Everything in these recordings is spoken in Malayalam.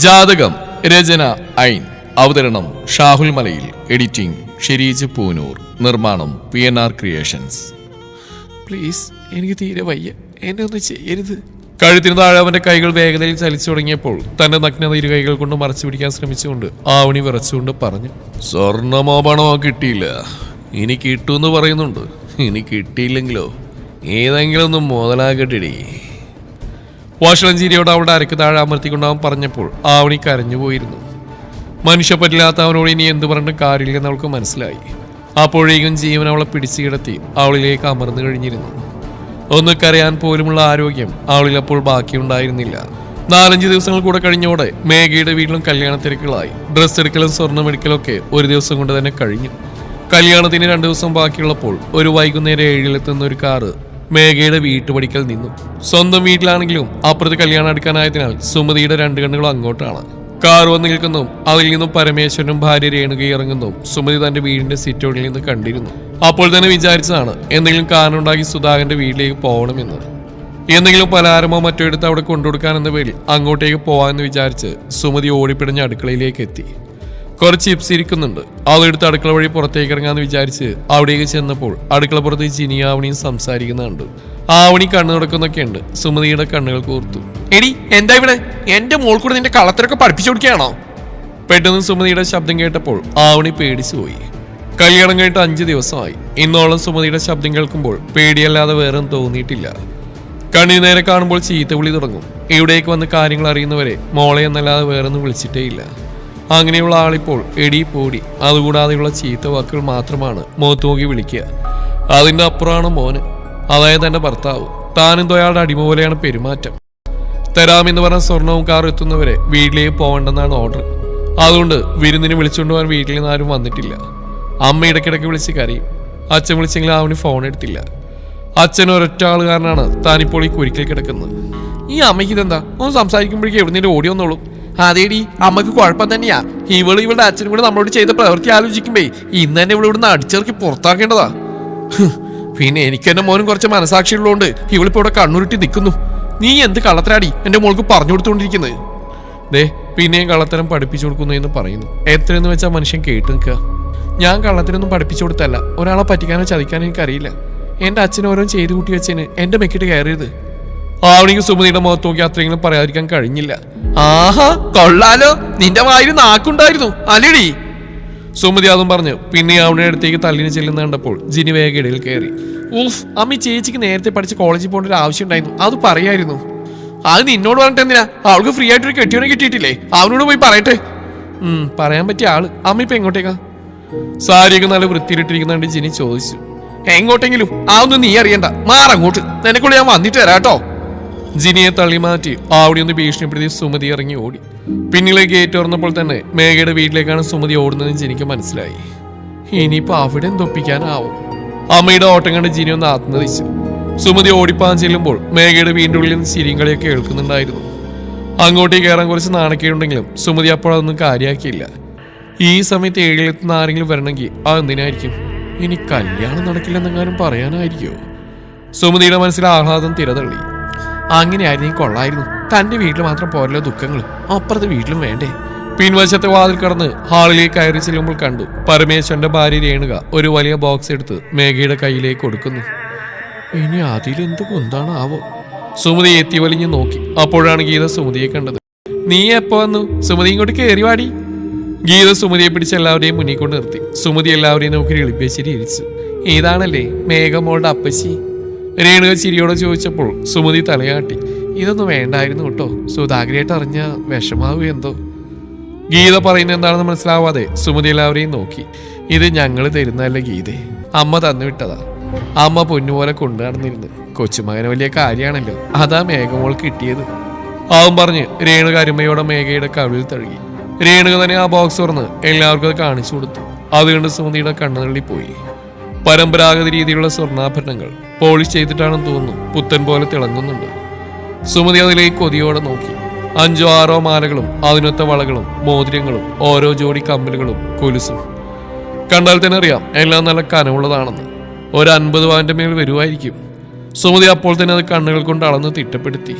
ജാതകം രചന ഐൻ അവതരണം ഷാഹുൽ മലയിൽ എഡിറ്റിംഗ് ഷെരീജ് പൂനൂർ നിർമ്മാണം PNR ക്രിയേഷൻസ്. പ്ലീസ് എനിക്ക് തീരെ വയ്യ, എന്നെ ഒന്നും ചെയ്യരുത്. കഴുത്തിന് താഴെ അവന്റെ കൈകൾ വേഗതയിൽ ചലിച്ചു തുടങ്ങിയപ്പോൾ തന്റെ നഗ്നത ഇരു കൈകൾ കൊണ്ട് മറച്ചു പിടിക്കാൻ ശ്രമിച്ചുകൊണ്ട് ആവണി വിറച്ചുകൊണ്ട് പറഞ്ഞു, സ്വർണമോ പണമോ കിട്ടിയില്ല, ഇനി കിട്ടുമെന്ന് പറയുന്നുണ്ട്. ഇനി കിട്ടിയില്ലെങ്കിലോ ഏതെങ്കിലും ഒന്ന് മുതലാകട്ടെടി. വാഷളഞ്ചേരിയോട് അവളുടെ അരക്ക് താഴെ അമർത്തിക്കൊണ്ടാവൻ പറഞ്ഞപ്പോൾ ആവണി കരഞ്ഞു പോയിരുന്നു. മനുഷ്യപ്പറ്റില്ലാത്ത അവനോട് ഇനി എന്ത് പറഞ്ഞിട്ട് കാര്യമില്ലെന്ന് അവൾക്ക് മനസ്സിലായി. അപ്പോഴേക്കും ജീവൻ അവളെ പിടിച്ചു കിടത്തി അവളിലേക്ക് അമർന്നു കഴിഞ്ഞിരുന്നു. ഒന്ന് കരയാൻ പോലുമുള്ള ആരോഗ്യം അവളിൽ അപ്പോൾ ബാക്കിയുണ്ടായിരുന്നില്ല. 4-5 ദിവസങ്ങൾ കൂടെ കഴിഞ്ഞോടെ മേഘയുടെ വീട്ടിലും കല്യാണ തിരക്കുകളായി. ഡ്രസ്സ് എടുക്കലും സ്വർണ്ണം എടുക്കലൊക്കെ ഒരു ദിവസം കൊണ്ട് തന്നെ കഴിഞ്ഞു. കല്യാണത്തിന് 2 ദിവസം ബാക്കിയുള്ളപ്പോൾ ഒരു വൈകുന്നേരം 7-ലെത്തുന്ന ഒരു കാറ് മേഘയുടെ വീട്ടുപടിക്കൽ നിന്നു. സ്വന്തം വീട്ടിലാണെങ്കിലും അപ്പുറത്ത് കല്യാണം എടുക്കാനായതിനാൽ സുമതിയുടെ 2 കണ്ണുകളും അങ്ങോട്ടാണ്. കാർ വന്ന് നിൽക്കുന്നതും അതിൽ നിന്നും പരമേശ്വരനും ഭാര്യ രേണുകയും ഇറങ്ങുന്നതും സുമതി തന്റെ വീടിന്റെ സിറ്റൗട്ടിൽ നിന്ന് കണ്ടിരുന്നു. അപ്പോൾ തന്നെ വിചാരിച്ചതാണ് എന്തെങ്കിലും കാരണം ഉണ്ടാക്കി സുധാകരന്റെ വീട്ടിലേക്ക് പോകണമെന്ന്. എന്തെങ്കിലും പലഹാരമോ മറ്റോ എടുത്ത് അവിടെ കൊണ്ടുകൊടുക്കാനെന്ന പേരിൽ അങ്ങോട്ടേക്ക് പോകാമെന്ന് വിചാരിച്ച് സുമതി ഓടിപ്പിടഞ്ഞ് അടുക്കളയിലേക്ക് എത്തി. കുറച്ച് ചിപ്സ് ഇരിക്കുന്നുണ്ട്, അതെടുത്ത് അടുക്കള വഴി പുറത്തേക്ക് ഇറങ്ങാന്ന് വിചാരിച്ച് അവിടേക്ക് ചെന്നപ്പോൾ അടുക്കള പുറത്ത് ജിനിയും ആവണിയും സംസാരിക്കുന്നുണ്ട്. ആവണി കണ്ണു നടക്കുന്നൊക്കെ ഉണ്ട്. സുമതിയുടെ കണ്ണുകൾ കൂർത്തു. എടി എന്താ ഇവിടെ? എന്റെ മോൾ കൂടെ നിന്റെ കളത്തിലൊക്കെ പഠിപ്പിച്ചു കൊടുക്കുകയാണോ? പെട്ടെന്ന് സുമതിയുടെ ശബ്ദം കേട്ടപ്പോൾ ആവണി പേടിച്ചു പോയി. കല്യാണം കഴിഞ്ഞിട്ട് 5 ദിവസമായി. ഇന്നോളം സുമതിയുടെ ശബ്ദം കേൾക്കുമ്പോൾ പേടിയല്ലാതെ വേറെ തോന്നിയിട്ടില്ല. കണ്ണിന് നേരെ കാണുമ്പോൾ ചീത്ത വിളി തുടങ്ങും. ഇവിടേക്ക് വന്ന് കാര്യങ്ങൾ അറിയുന്നവരെ മോളെ എന്നല്ലാതെ വേറൊന്നും വിളിച്ചിട്ടേ ഇല്ല. അങ്ങനെയുള്ള ആളിപ്പോൾ എടി പോടി അതുകൂടാതെയുള്ള ചീത്ത വാക്കുകൾ മാത്രമാണ് മുഖത്ത് നോക്കി വിളിക്കുക. അതിൻ്റെ അപ്പുറമാണ് മോന്, അതായത് എൻ്റെ ഭർത്താവ്. താനെന്തോ അയാളുടെ അടിമ പോലെയാണ് പെരുമാറ്റം. തരാമെന്ന് പറഞ്ഞ സ്വർണവും കാറും എത്തുന്നവരെ വീട്ടിലേക്ക് പോകണ്ടെന്നാണ് ഓർഡർ. അതുകൊണ്ട് വിരുന്നിന് വിളിച്ചുകൊണ്ട് പോകാൻ വീട്ടിൽ നിന്ന് ആരും വന്നിട്ടില്ല. അമ്മ ഇടയ്ക്കിടയ്ക്ക് വിളിച്ച് കരയും. അച്ഛൻ വിളിച്ചെങ്കിലും അവന് ഫോൺ എടുത്തില്ല. അച്ഛൻ ഒരൊറ്റ ആളുകാരനാണ് താനിപ്പോൾ ഈ കുരിക്കിൽ കിടക്കുന്നത്. ഈ അമ്മയ്ക്ക് ഇതെന്താ? ഒന്ന് സംസാരിക്കുമ്പോഴേക്കും എവിടുന്നേലും ഓടി വന്നോളൂ. അതേടി, അമ്മക്ക് കുഴപ്പം തന്നെയാ. ഇവളുടെ അച്ഛനും കൂടെ നമ്മളോട് ചെയ്ത പ്രവൃത്തി ആലോചിക്കുമ്പേ ഇന്ന് തന്നെ ഇവിടുന്ന് അടിച്ചിറക്കി പുറത്താക്കേണ്ടതാ. പിന്നെ എനിക്ക് എന്റെ മോനും കുറച്ച് മനസാക്ഷിയുള്ളതുകൊണ്ട് ഇവളിപ്പോ ഇവിടെ കണ്ണുരുട്ടി നിൽക്കുന്നു. നീ എന്ത് കള്ളത്തരാടി എന്റെ മോൾക്ക് പറഞ്ഞു കൊടുത്തുകൊണ്ടിരിക്കുന്നത്? ദേ പിന്നെയും കള്ളത്തരം പഠിപ്പിച്ചു കൊടുക്കുന്നു എന്ന് പറയുന്നു. എത്രയെന്ന് വെച്ചാൽ മനുഷ്യൻ കേട്ട് നിൽക്കുക. ഞാൻ കള്ളത്തിനൊന്നും പഠിപ്പിച്ചു കൊടുത്തല്ല. ഒരാളെ പറ്റിക്കാനോ ചതിക്കാനോ എനിക്കറിയില്ല. എന്റെ അച്ഛൻ ഓരോന്ന് ചെയ്തു കൂട്ടി വെച്ചതിന് എന്റെ മെക്കിട്ട് കയറിയത്. ആവണിക്ക് സുമതിയുടെ മുഖത്ത് നോക്കി അത്രയെങ്കിലും പറയാതിരിക്കാൻ കഴിഞ്ഞില്ല. ആഹാ, കൊള്ളാലോ, നിന്റെ വായിൽ നാക്കുണ്ടായിരുന്നു അല്ലേടി? സുമതി അതും പറഞ്ഞു പിന്നെ ആവണിയുടെ അടുത്തേക്ക് തല്ലിന് ചെല്ലുന്ന കണ്ടപ്പോൾ ജിനി വേഗം ഇടയിൽ കയറി. ഊഫ്, അമ്മ ചേച്ചിക്ക് നേരത്തെ പഠിച്ച് കോളേജിൽ പോകേണ്ട ഒരു ആവശ്യം ഉണ്ടായിരുന്നു, അത് പറയായിരുന്നു. അത് നിന്നോട് പറഞ്ഞിട്ട് എന്തിനാ? അവൾക്ക് ഫ്രീ ആയിട്ടൊരു കെട്ടിയോനെ കിട്ടിയിട്ടില്ലേ? അവനോട് പോയി പറയട്ടെ. പറയാൻ പറ്റിയ ആള്. അമ്മ ഇപ്പൊ എങ്ങോട്ടേക്കാ? സാരിയൊക്കെ നല്ല വൃത്തിയിലിട്ടിരിക്കുന്നുണ്ട് ജിനി ചോദിച്ചു. എങ്ങോട്ടെങ്കിലും അതൊന്നും നീ അറിയണ്ട, മാറങ്ങോട്ട്. നിനക്കുള്ള ഞാൻ വന്നിട്ട് തരാട്ടോ. ജിനിയെ തള്ളി മാറ്റി ആവണി ഒന്ന് ഭീഷണിപ്പെടുത്തി സുമതി ഇറങ്ങി ഓടി. പിന്നിലെ ഗേറ്റ് തുറന്നപ്പോൾ തന്നെ മേഘയുടെ വീട്ടിലേക്കാണ് സുമതി ഓടുന്നതെന്ന് ജിനിക്ക് മനസ്സിലായി. ഇനിയിപ്പോ അവിടെ എന്തൊപ്പിക്കാനാവും? അമ്മയുടെ ഓട്ടം കണ്ട് ജിനി ഒന്ന് ആത്മതിച്ചു. സുമതി ഓടിപ്പാൻ ചെല്ലുമ്പോൾ മേഘയുടെ വീടിന്റെ ഉള്ളിൽ നിന്ന് ചിരിയും കളിയൊക്കെ കേൾക്കുന്നുണ്ടായിരുന്നു. അങ്ങോട്ടേക്ക് കയറാൻ കുറച്ച് നാണക്കേടുണ്ടെങ്കിലും സുമതി അപ്പോൾ അതൊന്നും കാര്യമാക്കിയില്ല. ഈ സമയത്ത് 7-ലെത്തുന്ന ആരെങ്കിലും വരണമെങ്കിൽ അതെന്തിനായിരിക്കും? ഇനി കല്യാണം നടക്കില്ലെന്നെങ്ങാനും പറയാനായിരിക്കോ? സുമതിയുടെ മനസ്സിൽ ആഹ്ലാദം തിരതള്ളി. അങ്ങനെയായിരുന്നു കൊള്ളായിരുന്നു. തന്റെ വീട്ടിൽ മാത്രം പോരല്ലോ ദുഃഖങ്ങൾ, അപ്പുറത്തെ വീട്ടിലും വേണ്ടേ? പിൻവശത്തെ വാതിൽ കടന്ന് ഹാളിലേക്ക് കയറി ചെല്ലുമ്പോൾ കണ്ടു പരമേശ്വരന്റെ ഭാര്യ രേണുക ഒരു വലിയ ബോക്സ് എടുത്ത് മേഘയുടെ കയ്യിലേക്ക് കൊടുക്കുന്നു. ഇനി അതിലെന്ത് കൊന്താണാവോ? സുമതി എത്തി വലിഞ്ഞു നോക്കി. അപ്പോഴാണ് ഗീത സുമതിയെ കണ്ടത്. നീ എപ്പോ വന്നു? സുമതി ഇങ്ങോട്ട് കയറി വാടി. ഗീത സുമതിയെ പിടിച്ച് എല്ലാവരെയും മുന്നിൽ കൊണ്ട് നിർത്തി. സുമതി എല്ലാവരെയും നോക്കി എളിപ്പേശ്ശേരി ഇരിച്ചു. ഇതാണല്ലേ മേഘമോളുടെ അപ്പച്ചി? രേണുക ചിരിയോടെ ചോദിച്ചപ്പോൾ സുമതി തലയാട്ടി. ഇതൊന്നും വേണ്ടായിരുന്നു കേട്ടോ, സുധാകരായിട്ട് അറിഞ്ഞ വിഷമാവും എന്തോ. ഗീത പറയുന്നത് എന്താണെന്ന് മനസ്സിലാവാതെ സുമതി എല്ലാവരെയും നോക്കി. ഇത് ഞങ്ങൾ തരുന്നതല്ലേ ഗീതേ, അമ്മ തന്നു വിട്ടതാ. അമ്മ പൊന്നുപോലെ കൊണ്ടു നടന്നിരുന്നു. കൊച്ചുമകന് വലിയ കാര്യമാണല്ലോ, അതാ മേഘമോൾ കിട്ടിയത്. ആവും പറഞ്ഞ് രേണുക അരുമയോടെ മേഘയുടെ കവിളിൽ തഴുകി. രേണുക തന്നെ ആ ബോക്സ് തുറന്ന് എല്ലാവർക്കും അത് കാണിച്ചു കൊടുത്തു. അതുകൊണ്ട് സുമതിയുടെ കണ്ണുതള്ളിപ്പോയി. പരമ്പരാഗത രീതിയിലുള്ള സ്വർണ്ണാഭരണങ്ങൾ പോളിഷ് ചെയ്തിട്ടാണെന്ന് തോന്നുന്നു, പുത്തൻ പോലെ തിളങ്ങുന്നുണ്ട്. സുമതി അതിലേക്ക് കൊതിയോടെ നോക്കി. 5-6 മാലകളും അതിനൊത്ത വളകളും മോതിരങ്ങളും ഓരോ ജോഡി കമ്മലുകളും കൊലുസും. കണ്ടാൽ തന്നെ അറിയാം എല്ലാം നല്ല കനമുള്ളതാണെന്ന്. ഒരു 50 പവന്റെ മേൽ വരുമായിരിക്കും. സുമതി അപ്പോൾ തന്നെ അത് കണ്ണുകൾ കൊണ്ട് അളന്ന് തിട്ടപ്പെടുത്തി.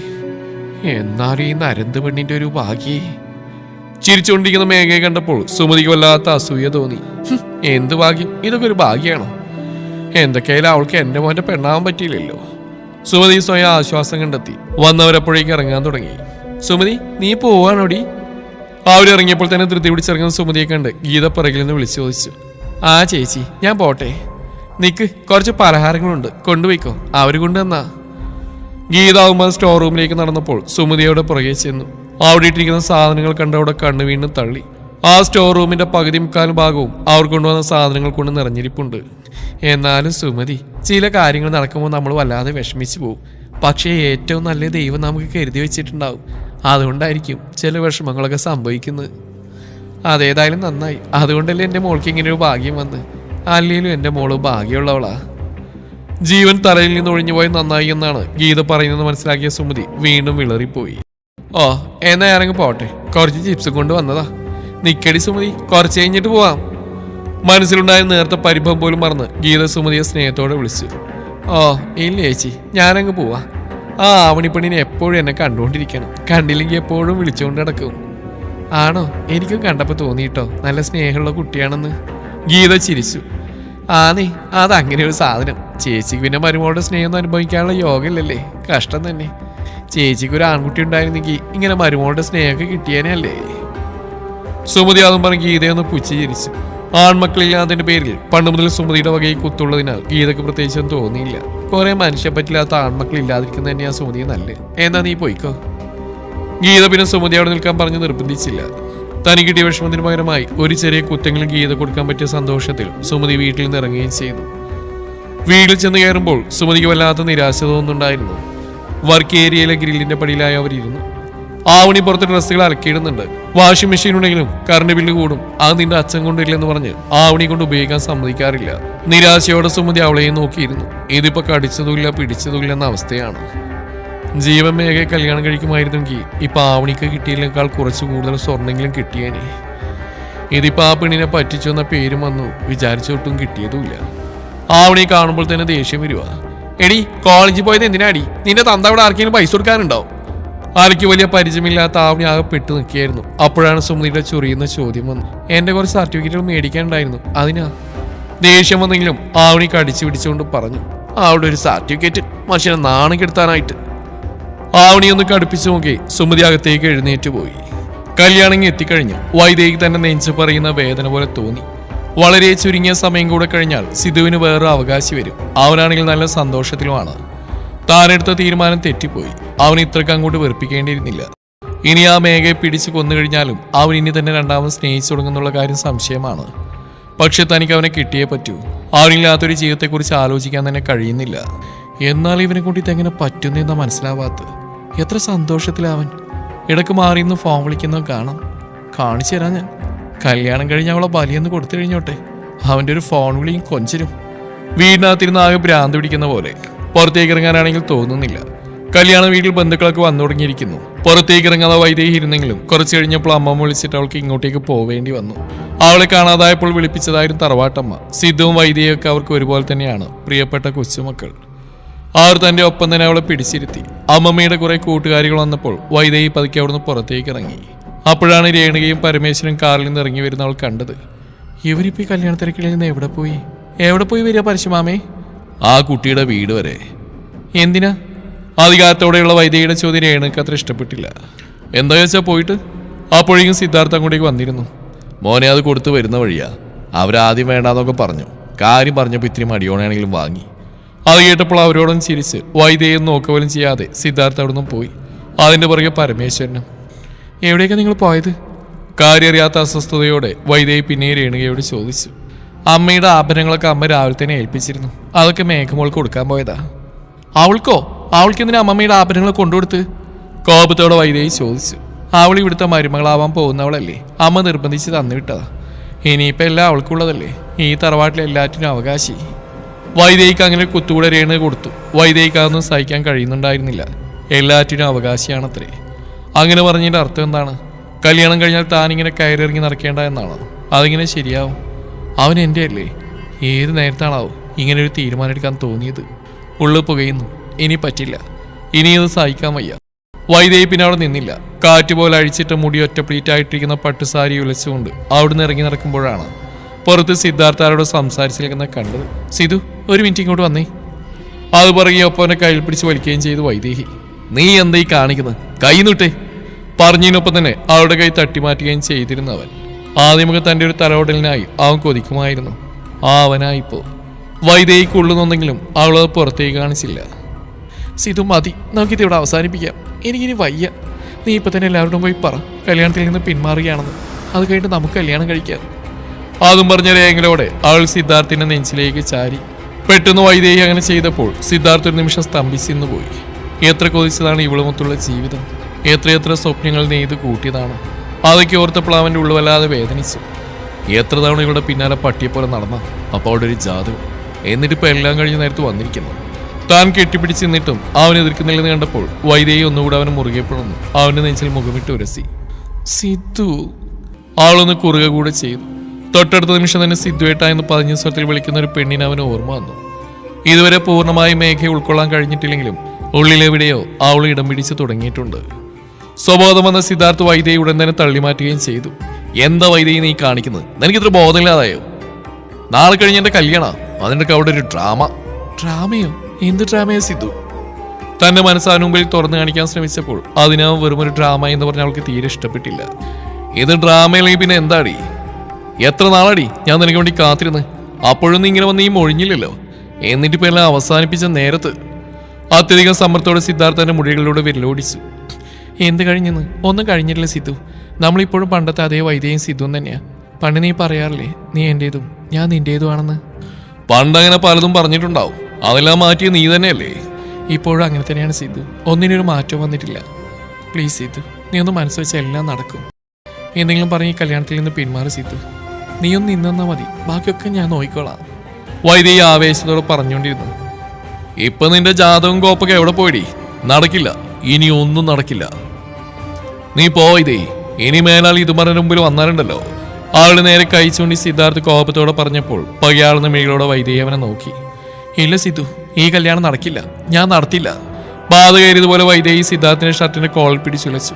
എന്നാലും ഈ നരന്ത് പെണ്ണിന്റെ ഒരു ഭാഗ്യേ. ചിരിച്ചുകൊണ്ടിരിക്കുന്ന മേഘയെ കണ്ടപ്പോൾ സുമതിക്ക് വല്ലാത്ത അസൂയ തോന്നി. എന്ത് ഭാഗ്യം, ഇതൊക്കെ ഒരു ഭാഗ്യമാണോ? എന്തൊക്കെയായാലും അവൾക്ക് എന്റെ മോന്റെ പെണ്ണാവാൻ പറ്റിയില്ലല്ലോ. സുമതി സ്വയം ആശ്വാസം കണ്ടെത്തി വന്നവരപ്പോഴേക്ക് ഇറങ്ങാൻ തുടങ്ങി. സുമതി, നീ പോവാണോടി? അവരിറങ്ങിയപ്പോൾ തന്നെ ധൃതി പിടിച്ചിറങ്ങുന്ന സുമതിയെ കണ്ട് ഗീത പിറകിൽ നിന്ന് വിളിച്ചു ചോദിച്ചു. ആ ചേച്ചി, ഞാൻ പോട്ടെ. നിക്ക്, കുറച്ച് പലഹാരങ്ങളുണ്ട്, കൊണ്ടുപോയിക്കോ. അവർ കൊണ്ടുവന്നാ. ഗീത ആവുമ്പോൾ സ്റ്റോർ റൂമിലേക്ക് നടന്നപ്പോൾ സുമതിയോടെ പുറകെ ചെന്നു. അവിടെ ഇട്ടിരിക്കുന്ന സാധനങ്ങൾ കണ്ടവിടെ കണ്ണു വീണ്ടും തള്ളി. ആ സ്റ്റോർ റൂമിന്റെ പകുതി മുക്കാലും ഭാഗവും അവർ കൊണ്ടുവന്ന സാധനങ്ങൾ കൊണ്ട് നിറഞ്ഞിരിപ്പുണ്ട്. എന്നാലും സുമതി, ചില കാര്യങ്ങൾ നടക്കുമ്പോൾ നമ്മൾ വല്ലാതെ വിഷമിച്ചു പോകും. പക്ഷേ ഏറ്റവും നല്ല ദൈവം നമുക്ക് കരുതി വെച്ചിട്ടുണ്ടാവും. അതുകൊണ്ടായിരിക്കും ചില വിഷമങ്ങളൊക്കെ സംഭവിക്കുന്നത്. അതേതായാലും നന്നായി. അതുകൊണ്ടല്ലേ എൻ്റെ മോൾക്ക് ഇങ്ങനെ ഒരു ഭാഗ്യം വന്ന്. അല്ലെങ്കിലും എൻ്റെ മോള് ഭാഗ്യമുള്ളവളാ. ജീവൻ തലയിൽ നിന്ന് ഒഴിഞ്ഞുപോയി നന്നായി എന്നാണ് ഗീത പറയുന്നത് മനസ്സിലാക്കിയ സുമതി വീണ്ടും വിളറിപ്പോയി. ഓ, എന്നാ ഞാനങ്ങ് പോട്ടെ. കുറച്ച് ചിപ്സ് കൊണ്ട് വന്നതാ. നിക്കടി സുമതി, കുറച്ച് കഴിഞ്ഞിട്ട് പോവാം. മനസ്സിലുണ്ടായ നേരത്തെ പരിഭവം പോലും മറന്ന് ഗീത സുമതിയെ സ്നേഹത്തോടെ വിളിച്ചു. ഓ ഇല്ല ചേച്ചി, ഞാനങ്ങ് പോവാ. ആ ആവണിപ്പണിനെ എപ്പോഴും എന്നെ കണ്ടുകൊണ്ടിരിക്കണം. കണ്ടില്ലെങ്കിൽ എപ്പോഴും വിളിച്ചുകൊണ്ട് കിടക്കും. ആണോ? എനിക്കും കണ്ടപ്പോൾ തോന്നിയിട്ടോ നല്ല സ്നേഹമുള്ള കുട്ടിയാണെന്ന്. ഗീത ചിരിച്ചു. ആന്നേ, അതങ്ങനെ ഒരു സാധനം. ചേച്ചിക്ക് പിന്നെ മരുമോളുടെ സ്നേഹം അനുഭവിക്കാനുള്ള യോഗമില്ലല്ലേ? കഷ്ടം തന്നെ. ചേച്ചിക്ക് ഒരു ആൺകുട്ടി ഉണ്ടായിരുന്നെങ്കിൽ ഇങ്ങനെ മരുമോളുടെ സ്നേഹമൊക്കെ കിട്ടിയേനെ അല്ലേ? സുമതി അതും പറഞ്ഞ് ഗീതയൊന്ന് പുച്ഛി ചിരിച്ചു. ആൺമക്കളില്ലാത്തതിന്റെ പേരിൽ പണ്ട് മുതൽ സുമതിയുടെ വകയിൽ കുത്തുള്ളതിനാൽ ഗീതക്ക് പ്രത്യേകിച്ചൊന്നും തോന്നിയില്ല. കുറെ മനുഷ്യ പറ്റില്ലാത്ത ആൺമക്കൾ ഇല്ലാതിരിക്കുന്ന തന്നെയാ സുമതി നല്ലത്. എന്നാ നീ പോയിക്കോ. ഗീത പിന്നെ സുമതി അവിടെ നിൽക്കാൻ പറഞ്ഞ് നിർബന്ധിച്ചില്ല. തനിക്ക് കിട്ടിയ വിഷമത്തിന് പകരമായി ഒരു ചെറിയ കുത്തെങ്കിലും ഗീത കൊടുക്കാൻ പറ്റിയ സന്തോഷത്തിൽ സുമതി വീട്ടിൽ നിന്ന് ഇറങ്ങുകയും ചെയ്തു. വീട്ടിൽ ചെന്ന് കയറുമ്പോൾ സുമതിക്ക് വല്ലാത്ത നിരാശ തോന്നുന്നുണ്ടായിരുന്നു. വർക്ക് ഏരിയയിലെ ഗ്രില്ലിന്റെ പടിയിലായി അവരിരുന്നു. ആവണി പുറത്ത് ഡ്രസ്സുകൾ അലക്കിയിടുന്നുണ്ട്. വാഷിംഗ് മെഷീൻ ഉണ്ടെങ്കിലും കറണ്ട് ബില്ല് കൂടും, അത് നിന്റെ അച്ഛൻ കൊണ്ടില്ലെന്ന് പറഞ്ഞ് ആവണി കൊണ്ട് ഉപയോഗിക്കാൻ സമ്മതിക്കാറില്ല. നിരാശയോടെ സുമതി അവളെയും നോക്കിയിരുന്നു. ഇതിപ്പോ കടിച്ചതുമില്ല പിടിച്ചതുമില്ല എന്ന അവസ്ഥയാണ്. ജീവൻ മേഘയെ കല്യാണം കഴിക്കുമായിരുന്നെങ്കിൽ ഇപ്പൊ ആവണിക്ക് കിട്ടിയതിനേക്കാൾ കുറച്ച് കൂടുതൽ സ്വർണ്ണെങ്കിലും കിട്ടിയേനെ. ഇതിപ്പോ ആ പെണ്ണിനെ പറ്റിച്ചു എന്ന പേരും വന്നു, വിചാരിച്ചൊട്ടും കിട്ടിയതുമില്ല. ആവണി കാണുമ്പോൾ തന്നെ ദേഷ്യം വരുവാ. എടി, കോളേജിൽ പോയത് എന്തിനാടി? നിന്റെ തന്ത അവിടെ ആർക്കെങ്കിലും പൈസ കൊടുക്കാനുണ്ടോ? ആർക്ക് വലിയ പരിചയമില്ലാത്ത ആവണി ആകെ പെട്ടു നിൽക്കുകയായിരുന്നു. അപ്പോഴാണ് സുമതിയുടെ ചൊറിയുന്ന ചോദ്യം വന്നു. എന്റെ കുറച്ച് സർട്ടിഫിക്കറ്റുകൾ മേടിക്കാനുണ്ടായിരുന്നു, അതിനാ. ദേഷ്യം വന്നെങ്കിലും ആവണി കടിച്ചു പിടിച്ചുകൊണ്ട് പറഞ്ഞു. അവിടെ ഒരു സർട്ടിഫിക്കറ്റ്, മനുഷ്യനെ നാണം കെടുത്താനായിട്ട്. ആവണി ഒന്ന് കടുപ്പിച്ചു നോക്കി സുമതി അകത്തേക്ക് എഴുന്നേറ്റ് പോയി. കല്യാണം എത്തിക്കഴിഞ്ഞു. വൈദേഹിക്ക് തന്നെ നെഞ്ച് പറയുന്ന വേദന പോലെ തോന്നി. വളരെ ചുരുങ്ങിയ സമയം കൂടെ കഴിഞ്ഞാൽ സിധുവിന് വേറെ അവകാശി വരും. അവനാണെങ്കിൽ നല്ല സന്തോഷത്തിലുമാണ്. താനെടുത്ത തീരുമാനം തെറ്റിപ്പോയി. അവൻ ഇത്രക്ക് അങ്ങോട്ട് വെറുപ്പിക്കേണ്ടിയിരുന്നില്ല. ഇനി ആ മേഘയെ പിടിച്ചു കൊന്നു കഴിഞ്ഞാലും അവൻ ഇനി തന്നെ രണ്ടാമത് സ്നേഹിച്ചു തുടങ്ങുന്നുള്ള കാര്യം സംശയമാണ്. പക്ഷെ തനിക്ക് അവനെ കിട്ടിയേ പറ്റൂ. അവനില്ലാത്തൊരു ജീവിതത്തെക്കുറിച്ച് ആലോചിക്കാൻ തന്നെ കഴിയുന്നില്ല. എന്നാൽ ഇവനെ കൊണ്ട് ഇതെങ്ങനെ പറ്റുന്നെന്നാ മനസ്സിലാവാത്ത. എത്ര സന്തോഷത്തിലാവൻ. ഇടക്ക് മാറിയെന്ന് ഫോൺ വിളിക്കുന്നത് കാണാം. കാണിച്ചു തരാം ഞാൻ. കല്യാണം കഴിഞ്ഞ് അവളെ ബലിയെന്ന് കൊടുത്തു കഴിഞ്ഞോട്ടെ. അവൻ്റെ ഒരു ഫോൺ വിളിയും കൊഞ്ചരും. വീടിനകത്തിരുന്ന് ആകെ ഭ്രാന്ത് പിടിക്കുന്ന പോലെ. പുറത്തേക്ക് ഇറങ്ങാനാണെങ്കിൽ തോന്നുന്നില്ല. കല്യാണ വീട്ടിൽ ബന്ധുക്കളൊക്കെ വന്നു തുടങ്ങിയിരിക്കുന്നു. പുറത്തേക്ക് ഇറങ്ങാതെ വൈദേഹി ഇരുന്നെങ്കിലും കുറച്ച് കഴിഞ്ഞപ്പോൾ അമ്മമ്മ വിളിച്ചിട്ട് അവൾക്ക് ഇങ്ങോട്ടേക്ക് പോവേണ്ടി വന്നു. അവളെ കാണാതായപ്പോൾ വിളിപ്പിച്ചതായിരുന്നു തറവാട്ടമ്മ. സിദ്ധുവും വൈദേഹിയൊക്കെ അവർക്ക് ഒരുപോലെ തന്നെയാണ് പ്രിയപ്പെട്ട കൊച്ചുമക്കൾ. അവർ തന്റെ ഒപ്പം തന്നെ അവളെ പിടിച്ചിരുത്തി. അമ്മമ്മയുടെ കുറെ കൂട്ടുകാരികൾ വന്നപ്പോൾ വൈദേഹി പതുക്കെ അവിടുന്ന് പുറത്തേക്ക് ഇറങ്ങി. അപ്പോഴാണ് രേണുകയും പരമേശ്വരനും കാറിൽ നിന്ന് ഇറങ്ങി വരുന്ന അവൾ കണ്ടത്. ഇവരിപ്പോ ഈ കല്യാണ തിരക്കിൽ നിന്ന് എവിടെ പോയി വരിക പരശുമാമേ? ആ കുട്ടിയുടെ വീട് വരെ. എന്തിനാ? അധികാരത്തോടെയുള്ള വൈദേഹിയുടെ ചോദ്യം രേണുക്ക് അത്ര ഇഷ്ടപ്പെട്ടില്ല. എന്താ വെച്ചാൽ പോയിട്ട്. അപ്പോഴേക്കും സിദ്ധാർത്ഥ അങ്ങോട്ടേക്ക് വന്നിരുന്നു. മോനെ അത് കൊടുത്തു വരുന്ന വഴിയാ. അവരാദ്യം വേണ്ടാന്നൊക്കെ പറഞ്ഞു. കാര്യം പറഞ്ഞപ്പോൾ ഇത്തിരി മടിയോണാണെങ്കിലും വാങ്ങി. അത് കേട്ടപ്പോൾ അവരോടൊന്നും ചിരിച്ച് വൈദേഹിയും നോക്കപോലും ചെയ്യാതെ സിദ്ധാർത്ഥ അവിടുന്ന് പോയി. അതിന്റെ പുറകെ പരമേശ്വരനും. എവിടേക്കാണ് നിങ്ങൾ പോയത്? കാര്യം അറിയാത്ത അസ്വസ്ഥതയോടെ വൈദേഹി പിന്നെ രേണുകയോട് ചോദിച്ചു. അമ്മയുടെ ആഭരണങ്ങളൊക്കെ അമ്മ രാവിലെ തന്നെ ഏൽപ്പിച്ചിരുന്നു. അതൊക്കെ മേഘമോൾക്ക് കൊടുക്കാൻ പോയതാ. അവൾക്കോ? അവൾക്ക് എന്തിനാ അമ്മമ്മയുടെ ആഭരണങ്ങൾ കൊണ്ടുകൊടുത്ത്? കോപത്തോടെ വൈദേഹി ചോദിച്ചു. അവൾ ഇവിടുത്തെ മരുമകളാവാൻ പോകുന്നവളല്ലേ. അമ്മ നിർബന്ധിച്ച് തന്നു വിട്ടതാ. ഇനിയിപ്പോൾ എല്ലാം അവൾക്കുള്ളതല്ലേ. ഈ തറവാട്ടിലെ എല്ലാറ്റിനും അവകാശി. വൈദേഹിക്ക് അങ്ങനെ കുത്തുകൂടെ രേണു കൊടുത്തു. വൈദേഹിക്ക് അതൊന്നും സഹിക്കാൻ കഴിയുന്നുണ്ടായിരുന്നില്ല. എല്ലാറ്റിനും അവകാശിയാണത്രേ. അങ്ങനെ പറഞ്ഞതിൻ്റെ അർത്ഥം എന്താണ്? കല്യാണം കഴിഞ്ഞാൽ താനിങ്ങനെ കയറിറങ്ങി നടക്കേണ്ട എന്നാണോ? അതിങ്ങനെ ശരിയാവും? അവൻ എൻ്റെ അല്ലേ. ഏത് നേരത്താണാവും ഇങ്ങനൊരു തീരുമാനം എടുക്കാൻ തോന്നിയത്? ഉള്ളു പുകയുന്നു. ഇനി പറ്റില്ല. ഇനി ഇത് സഹിക്കാൻ വയ്യ. വൈദേഹി പിന്നെ അവിടെ നിന്നില്ല. കാറ്റ് പോലെ അഴിച്ചിട്ട് മുടി ഒറ്റ പ്ലീറ്റായിട്ടിരിക്കുന്ന പട്ടുസാരി ഉലച്ചുകൊണ്ട് അവിടുന്ന് ഇറങ്ങി നടക്കുമ്പോഴാണ് പുറത്ത് സിദ്ധാർത്ഥാരോട് സംസാരിച്ച് നിൽക്കുന്ന കണ്ടത്. സിധു, ഒരു മിനിറ്റ് ഇങ്ങോട്ട് വന്നേ. അത് പറയുകയും ഒപ്പനെ കയ്യിൽ പിടിച്ച് വലിക്കുകയും ചെയ്തു വൈദേഹി. നീ എന്താ ഈ കാണിക്കുന്നത്? കൈ നിട്ടേ. പറഞ്ഞതിനൊപ്പം തന്നെ അവളുടെ കൈ തട്ടിമാറ്റുകയും ചെയ്തിരുന്നു അവൻ. ആദ്യമൊക്കെ തൻ്റെ ഒരു തലയോടലിനായി അവൻ കൊതിക്കുമായിരുന്നു. അവനായിപ്പോ വൈദേഹിക്ക് ഉള്ളുന്നുണ്ടെങ്കിലും അവളത് പുറത്തേക്ക് കാണിച്ചില്ല. സിധു, മതി, നമുക്കിത് ഇവിടെ അവസാനിപ്പിക്കാം. എനിക്കിനി വയ്യ. നീ ഇപ്പം തന്നെ എല്ലാവരോടും പോയി പറ കല്യാണത്തിൽ നിന്ന് പിന്മാറുകയാണെന്ന്. അത് കഴിഞ്ഞിട്ട് നമുക്ക് കല്യാണം കഴിക്കാം. അതും പറഞ്ഞ രേഖകളോടെ അവൾ സിദ്ധാർത്ഥിന്റെ നെഞ്ചിലേക്ക് ചാരി. പെട്ടെന്ന് വൈദേഹി അങ്ങനെ ചെയ്തപ്പോൾ സിദ്ധാർത്ഥ ഒരു നിമിഷം സ്തംഭിച്ചിന്ന് പോയി. എത്ര കൊതിച്ചതാണ് ഇവളുമൊത്തുള്ള ജീവിതം. എത്രയെത്ര സ്വപ്നങ്ങൾ നെയ്ത് കൂട്ടിയതാണ്. അതൊക്കെ ഓർത്തപ്പോൾ അവൻ്റെ ഉള്ളുവല്ലാതെ വേദനിച്ചു. എത്ര തവണ ഇവളുടെ പിന്നാലെ പട്ടിയെപ്പോലെ നടന്ന അപ്പോൾ അവിടെ ഒരു ജാതകം. എന്നിട്ടിപ്പോൾ എല്ലാം കഴിഞ്ഞ് നേരത്ത് വന്നിരിക്കുന്നു. താൻ കെട്ടിപ്പിടിച്ച് നിന്നിട്ടും അവൻ എതിർക്കുന്നില്ലെന്ന് കണ്ടപ്പോൾ വൈദേഹി ഒന്നുകൂടെ അവനെ മുറുകെ പിളർന്നു അവൻ്റെ നെഞ്ചിൽ മുഖമിട്ട് ഉരസി. സിദ്ധു. അവളൊന്ന് കുറുക കൂടെ ചെയ്തു. തൊട്ടടുത്ത നിമിഷം തന്നെ സിദ്ധുവേട്ട എന്ന് പതിഞ്ഞ സ്വരത്തിൽ വിളിക്കുന്ന ഒരു പെണ്ണിനെ അവന് ഓർമ്മ വന്നു. ഇതുവരെ പൂർണ്ണമായി മേഘയെ ഉൾക്കൊള്ളാൻ കഴിഞ്ഞിട്ടില്ലെങ്കിലും ഉള്ളിലെവിടെയോ അവൾ ഇടം പിടിച്ച് തുടങ്ങിയിട്ടുണ്ട്. സ്വബോധം വന്ന സിദ്ധാർത്ഥ് വൈദേഹി ഉടൻ തന്നെ തള്ളിമാറ്റുകയും ചെയ്തു. എന്താ വൈദേഹി നീ കാണിക്കുന്നത്? നിനക്കിത്ര ബോധമില്ലാതായോ? നാളെ കഴിഞ്ഞ് എൻ്റെ കല്യാണം, അതിൻ്റെ അവിടെ ഒരു ഡ്രാമ. ഡ്രാമയോ? എന്ത് ഡ്രാമയോ സിദ്ധു? തന്റെ മനസ്സാന് മുമ്പിൽ തുറന്നു കാണിക്കാൻ ശ്രമിച്ചപ്പോൾ അതിനവൻ വെറുമൊരു ഡ്രാമ എന്ന് പറഞ്ഞ അവൾക്ക് തീരെ ഇഷ്ടപ്പെട്ടില്ല. ഇത് ഡ്രാമയില്ലെങ്കിൽ പിന്നെ എന്താടി? എത്ര നാളാടി ഞാൻ നിനക്ക് വേണ്ടി കാത്തിരുന്ന്. അപ്പോഴൊന്നും ഇങ്ങനെ വന്ന് ഈ മൊഴിഞ്ഞില്ലല്ലോ. എന്നിട്ടിപ്പോൾ എല്ലാം അവസാനിപ്പിച്ച നേരത്ത്. അത്യധികം സമ്മർദ്ദത്തോടെ സിദ്ധാർത്ഥന്റെ മുടികളിലൂടെ വിരലോടിച്ചു. എന്ത് കഴിഞ്ഞെന്ന്? ഒന്നും കഴിഞ്ഞിട്ടില്ല സിദ്ധു. നമ്മളിപ്പോഴും പണ്ടത്തെ അതേ വൈദ്യയും സിദ്ധുവും തന്നെയാ. പണ്ട് നീ പറയാറില്ലേ നീ എൻ്റേതും ഞാൻ നിൻ്റേതുമാണെന്ന്? പണ്ടങ്ങനെ പലതും പറഞ്ഞിട്ടുണ്ടാവും. അതെല്ലാം മാറ്റിയ നീ തന്നെയല്ലേ? ഇപ്പോഴും അങ്ങനെ തന്നെയാണ് സിദ്ധു. ഒന്നിനൊരു മാറ്റവും വന്നിട്ടില്ല. പ്ലീസ് സിദ്ധു, നീ ഒന്ന് മനസ്സ് വെച്ചാൽ എല്ലാം നടക്കും. എന്തെങ്കിലും പറഞ്ഞ് ഈ കല്യാണത്തിൽ നിന്ന് പിന്മാറി സിദ്ധു. നീ ഒന്ന് നിന്നാ മതി, ബാക്കിയൊക്കെ ഞാൻ നോക്കിക്കോളാം. വൈദേഹി ആവേശത്തോടെ പറഞ്ഞുകൊണ്ടിരുന്നു. ഇപ്പൊ നിന്റെ ജാതകം കോപ്പൊക്കെ എവിടെ പോയിടി? നടക്കില്ല, ഇനി ഒന്നും നടക്കില്ല. നീ പോയിതേ. ഇനി മേലാൽ ഇതുമറിന്റെ മുമ്പിൽ വന്നാലുണ്ടല്ലോ. ആള് നേരെ കഴിച്ചുകൊണ്ട് സിദ്ധാർത്ഥ് കോപത്തോടെ പറഞ്ഞപ്പോൾ പകയാളുന്ന മിഴികളോടെ വൈദേഹി അവനെ നോക്കി. ഇല്ല സിദ്ധു, ഈ കല്യാണം നടക്കില്ല, ഞാൻ നടത്തില്ല. ബാധ കയറിയതുപോലെ വൈദേഹി സിദ്ധാർത്ഥിന്റെ ഷർട്ടിന്റെ കോൾ പിടിച്ചുലച്ചു.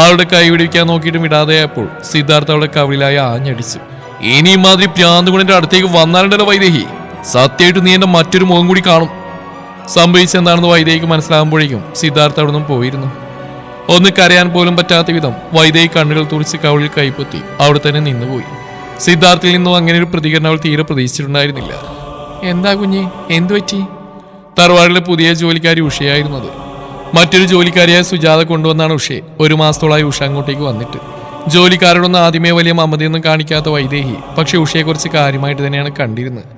ആളുടെ കൈ പിടിക്കാൻ നോക്കിയിട്ടും വിടാതെയായപ്പോൾ സിദ്ധാർത്ഥ അവളുടെ കവിളിലായി ആഞ്ഞടിച്ചു. ഇനി മാതിരി പ്രാന്ത് കൊണ്ടിന്റെ അടുത്തേക്ക് വന്നാലുണ്ടല്ലോ വൈദേഹി, സത്യമായിട്ട് നീ എന്റെ മറ്റൊരു മുഖം കൂടി കാണും. സംഭവിച്ചെന്താണെന്ന് വൈദേഹിക്ക് മനസ്സിലാകുമ്പോഴേക്കും സിദ്ധാർത്ഥ അവിടെ നിന്നും പോയിരുന്നു. ഒന്ന് കരയാൻ പോലും പറ്റാത്ത വിധം വൈദേഹി കണ്ണുകൾ തുറച്ച് കവിളിൽ കൈപ്പൊത്തി അവിടെ തന്നെ നിന്നുപോയി. സിദ്ധാർത്ഥിൽ നിന്നും അങ്ങനെ ഒരു പ്രതികരണം അവൾ തീരെ പ്രതീക്ഷിച്ചിട്ടുണ്ടായിരുന്നില്ല. എന്താ കുഞ്ഞെ, എന്തു പറ്റി? തറവാടിലെ പുതിയ ജോലിക്കാരി ഉഷയായിരുന്നത്. മറ്റൊരു ജോലിക്കാരിയായ സുജാത കൊണ്ടുവന്നാണ് ഉഷയെ. 1 മാസത്തോളായി ഉഷ അങ്ങോട്ടേക്ക് വന്നിട്ട്. ജോലിക്കാരോടൊന്നും ആദ്യമേ വലിയ മമതയൊന്നും കാണിക്കാത്ത വൈദേഹി പക്ഷെ ഉഷയെക്കുറിച്ച് കാര്യമായിട്ട് തന്നെയാണ് കണ്ടിരുന്നത്.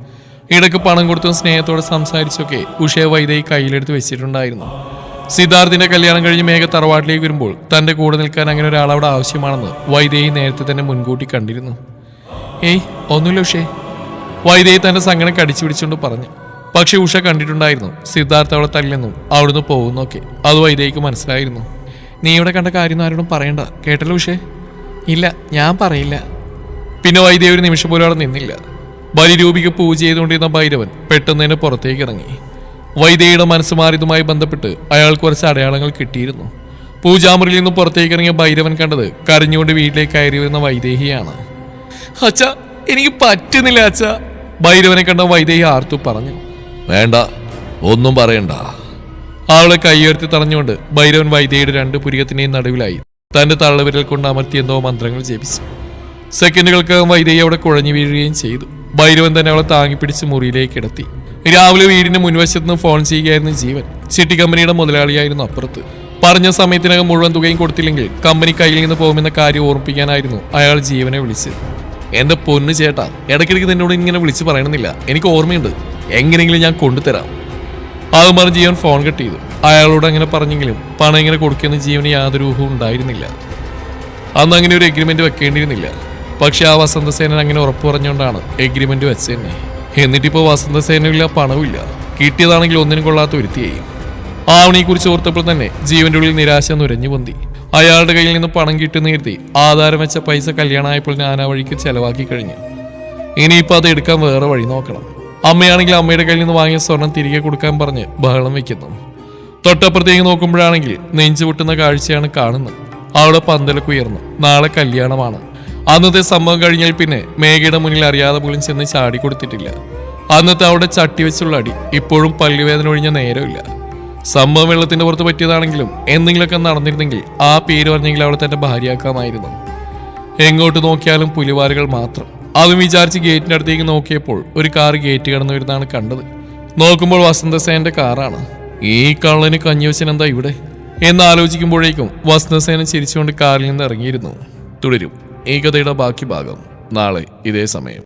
ഇടയ്ക്ക് പണം കൊടുത്തും സ്നേഹത്തോടെ സംസാരിച്ചൊക്കെ ഉഷയെ വൈദേഹി കയ്യിലെടുത്ത് വെച്ചിട്ടുണ്ടായിരുന്നു. സിദ്ധാർത്ഥിന്റെ കല്യാണം കഴിഞ്ഞ് മേഘ തറവാട്ടിലേക്ക് വരുമ്പോൾ തന്റെ കൂടെ നിൽക്കാൻ അങ്ങനെ ഒരാൾ അവിടെ ആവശ്യമാണെന്ന് വൈദേഹി നേരത്തെ തന്നെ മുൻകൂട്ടി കണ്ടിരുന്നു. ഏയ് ഒന്നുമില്ല ഉഷേ, വൈദേഹി തന്റെ സങ്കടം കടിച്ചു പിടിച്ചുകൊണ്ട് പറഞ്ഞു. പക്ഷെ ഉഷ കണ്ടിട്ടുണ്ടായിരുന്നു സിദ്ധാർത്ഥ അവളെ തല്ലെന്നും അവിടുന്ന് പോകുന്നൊക്കെ. അത് വൈദേഹിക്ക് മനസ്സിലായിരുന്നു. നീ ഇവിടെ കണ്ട കാര്യം ആരോടും പറയണ്ട, കേട്ടല്ലോ ഉഷേ? ഇല്ല, ഞാൻ പറയില്ല. പിന്നെ വൈദേഹി ഒരു നിമിഷം പോലും അവിടെ നിന്നില്ല. ബലിരൂപിക്ക് പൂജ ചെയ്തുകൊണ്ടിരുന്ന ഭൈരവൻ പെട്ടെന്ന് തന്നെ പുറത്തേക്ക് ഇറങ്ങി. വൈദേഹിയുടെ മനസ്സ് മാറിയതുമായി ബന്ധപ്പെട്ട് അയാൾ കുറച്ച് അടയാളങ്ങൾ കിട്ടിയിരുന്നു. പൂജാമുറിയിൽ നിന്ന് പുറത്തേക്ക് ഇറങ്ങിയ ഭൈരവൻ കണ്ടത് കരഞ്ഞുകൊണ്ട് വീട്ടിലേക്ക് കയറി വരുന്ന വൈദേഹിയാണ്. അച്ഛാ, എനിക്ക് പറ്റുന്നില്ല അച്ഛാ. ഭൈരവനെ കണ്ട വൈദേഹി ആർത്തു പറഞ്ഞു. വേണ്ട, ഒന്നും പറയണ്ട. അവളെ കൈയുയർത്തി തടഞ്ഞുകൊണ്ട് ഭൈരവൻ വൈദേഹിയുടെ 2 പുരികത്തിന്റെയും നടുവിലായി തന്റെ തള്ളവിരൽ കൊണ്ട് അമർത്തി എന്തോ മന്ത്രങ്ങൾ ജപിച്ചു. സെക്കൻഡുകൾക്കകം വൈദേഹി അവിടെ കുഴഞ്ഞു വീഴുകയും ചെയ്തു. ഭൈരവൻ തന്നെ അവളെ താങ്ങിപ്പിടിച്ച് മുറിയിലേക്ക് കിടത്തി. രാവിലെ വീടിന്റെ മുൻവശത്ത് നിന്ന് ഫോൺ ചെയ്യുകയായിരുന്നു ജീവൻ. ചിട്ടി കമ്പനിയുടെ മുതലാളിയായിരുന്നു അപ്പുറത്ത്. പറഞ്ഞ സമയത്തിനകം മുഴുവൻ തുകയും കൊടുത്തില്ലെങ്കിൽ കമ്പനി കയ്യിൽ നിന്ന് പോകുമെന്ന കാര്യം ഓർമ്മിപ്പിക്കാനായിരുന്നു അയാൾ ജീവനെ വിളിച്ചത്. എന്റെ പൊന്നു ചേട്ടാ, ഇടയ്ക്കിടയ്ക്ക് നിന്നോട് ഇങ്ങനെ വിളിച്ച് പറയണമെന്നില്ല, എനിക്ക് ഓർമ്മയുണ്ട്, എങ്ങനെയെങ്കിലും ഞാൻ കൊണ്ടുതരാം. അതും പറഞ്ഞ് ജീവൻ ഫോൺ കട്ട് ചെയ്തു. അയാളോട് അങ്ങനെ പറഞ്ഞെങ്കിലും പണം ഇങ്ങനെ കൊടുക്കുന്ന ജീവന് യാതൊരു ഊഹവും ഉണ്ടായിരുന്നില്ല. അന്ന് അങ്ങനെ ഒരു എഗ്രിമെന്റ് വെക്കേണ്ടിയിരുന്നില്ല. പക്ഷെ ആ വസന്തസേനൻ അങ്ങനെ ഉറപ്പ് പറഞ്ഞുകൊണ്ടാണ് എഗ്രിമെന്റ് വെച്ച് തന്നെ. എന്നിട്ടിപ്പോൾ വസന്തസേനയില്ല, പണവുമില്ല, കിട്ടിയതാണെങ്കിൽ ഒന്നിനും കൊള്ളാത്ത ഒരുത്തിയായി. ആവണിയെക്കുറിച്ച് ഓർത്തപ്പോൾ തന്നെ ജീവന്റെ ഉള്ളിൽ നിരാശ നുരഞ്ഞു പൊന്തി. അയാളുടെ കയ്യിൽ നിന്ന് പണം കിട്ടുന്ന കരുതി ആധാരം വെച്ച പൈസ കല്യാണമായപ്പോൾ ഞാൻ ആ വഴിക്ക് ചെലവാക്കി കഴിഞ്ഞു. ഇനിയിപ്പോൾ അത് എടുക്കാൻ വേറെ വഴി നോക്കണം. അമ്മയാണെങ്കിൽ അമ്മയുടെ കയ്യിൽ നിന്ന് വാങ്ങിയ സ്വർണം തിരികെ കൊടുക്കാൻ പറഞ്ഞ് ബഹളം വെക്കുന്നു. തൊട്ടപ്പുറത്തേക്ക് നോക്കുമ്പോഴാണെങ്കിൽ നെഞ്ചു പൊട്ടുന്ന കാഴ്ചയാണ് കാണുന്നത്. അവിടെ പന്തലൊക്കെ ഉയർന്നു. നാളെ കല്യാണമാണ്. അന്നത്തെ സംഭവം കഴിഞ്ഞാൽ പിന്നെ മേഘയുടെ മുന്നിൽ അറിയാതെ പോലും ചെന്ന് ചാടിക്കൊടുത്തിട്ടില്ല. അന്നത്തെ അവിടെ ചട്ടി വെച്ചുള്ള അടി ഇപ്പോഴും പല്ലുവേദന ഒഴിഞ്ഞ നേരമില്ല. സംഭവം വെള്ളത്തിന്റെ പുറത്ത് പറ്റിയതാണെങ്കിലും എന്തെങ്കിലുമൊക്കെ നടന്നിരുന്നെങ്കിൽ ആ പേര് പറഞ്ഞെങ്കിൽ അവളെ തന്റെ ഭാര്യയാക്കാമായിരുന്നു. എങ്ങോട്ട് നോക്കിയാലും പുലിവാലുകൾ മാത്രം. അതും വിചാരിച്ച് ഗേറ്റിന്റെ അടുത്തേക്ക് നോക്കിയപ്പോൾ ഒരു കാർ ഗേറ്റ് കടന്നു വരുന്നതാണ് കണ്ടത്. നോക്കുമ്പോൾ വസന്തസേനന്റെ കാറാണ്. ഈ കള്ളന് കഞ്ഞിവച്ചൻ എന്താ ഇവിടെ എന്നാലോചിക്കുമ്പോഴേക്കും വസന്തസേന ചിരിച്ചുകൊണ്ട് കാറിൽ നിന്ന് ഇറങ്ങിയിരുന്നു. തുടരും ഈ കഥയുടെ ബാക്കി ഭാഗം നാളെ ഇതേ സമയം.